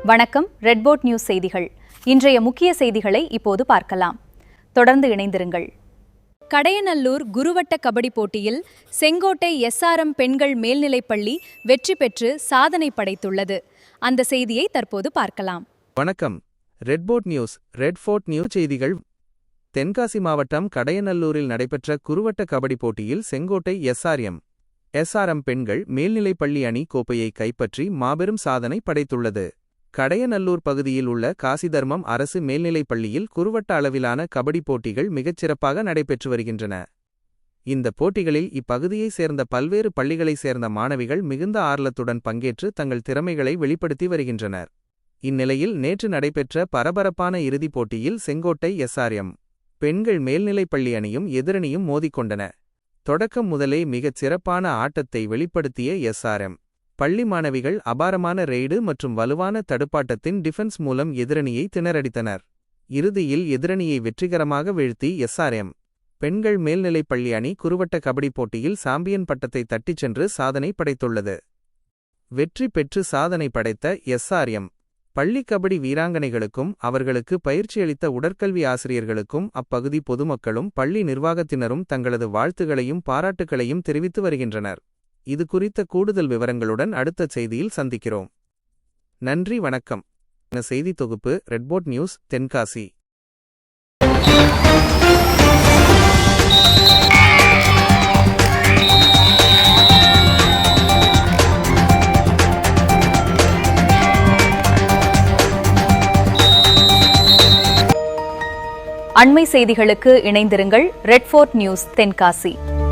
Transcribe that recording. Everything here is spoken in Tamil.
வணக்கம். ரெட்போர்ட் நியூஸ் செய்திகள். இன்றைய முக்கிய செய்திகளை இப்போது பார்க்கலாம். தொடர்ந்து இணைந்திருங்கள். கடையநல்லூர் குருவட்ட கபடி போட்டியில் செங்கோட்டை SRM பெண்கள் மேல்நிலைப்பள்ளி வெற்றி பெற்று சாதனை படைத்துள்ளது. அந்த செய்தியை தற்போது பார்க்கலாம். வணக்கம். ரெட்போர்ட் நியூஸ் ரெட்ஃபோர்ட் நியூஸ் செய்திகள். தென்காசி மாவட்டம் கடையநல்லூரில் நடைபெற்ற குருவட்ட கபடி போட்டியில் செங்கோட்டை SRM பெண்கள் மேல்நிலைப்பள்ளி அணி கோப்பையை கைப்பற்றி மாபெரும் சாதனை படைத்துள்ளது. கடையநல்லூர் பகுதியில் உள்ள காசிதர்மம் அரசு மேல்நிலைப்பள்ளியில் குறுவட்ட அளவிலான கபடி போட்டிகள் மிகச்சிறப்பாக நடைபெற்று வருகின்றன. இந்த போட்டிகளில் இப்பகுதியைச் சேர்ந்த பல்வேறு பள்ளிகளைச் சேர்ந்த மாணவிகள் மிகுந்த ஆர்வத்துடன் பங்கேற்று தங்கள் திறமைகளை வெளிப்படுத்தி வருகின்றனர். இந்நிலையில் நேற்று நடைபெற்ற பரபரப்பான இறுதிப் போட்டியில் செங்கோட்டை SRM பெண்கள் மேல்நிலைப்பள்ளி அணியும் எதிரணியும் மோதிக்கொண்டன. தொடக்கம் முதலே மிகச் சிறப்பான ஆட்டத்தை வெளிப்படுத்திய SRM பள்ளி மாணவிகள் அபாரமான ரெய்டு மற்றும் வலுவான தடுப்பாட்டத்தின் டிஃபென்ஸ் மூலம் எதிரணியை திணறடித்தனர். இறுதியில் எதிரணியை வெற்றிகரமாக வீழ்த்தி SRM பெண்கள் மேல்நிலைப்பள்ளி அணி குறுவட்ட கபடி போட்டியில் சாம்பியன் பட்டத்தை தட்டிச் சென்று சாதனை படைத்துள்ளது. வெற்றி பெற்று சாதனை படைத்த SRM பள்ளி கபடி வீராங்கனைகளுக்கும் அவர்களுக்கு பயிற்சியளித்த உடற்கல்வி ஆசிரியர்களுக்கும் அப்பகுதி பொதுமக்களும் பள்ளி நிர்வாகத்தினரும் தங்களது வாழ்த்துகளையும் பாராட்டுகளையும் தெரிவித்து வருகின்றனர். இது குறித்த கூடுதல் விவரங்களுடன் அடுத்த செய்தியில் சந்திக்கிறோம். நன்றி, வணக்கம். செய்தி தொகுப்பு ரெட்போர்ட் நியூஸ், தென்காசி. அண்மை செய்திகளுக்கு இணைந்திருங்கள். Redford news, Tenkasi.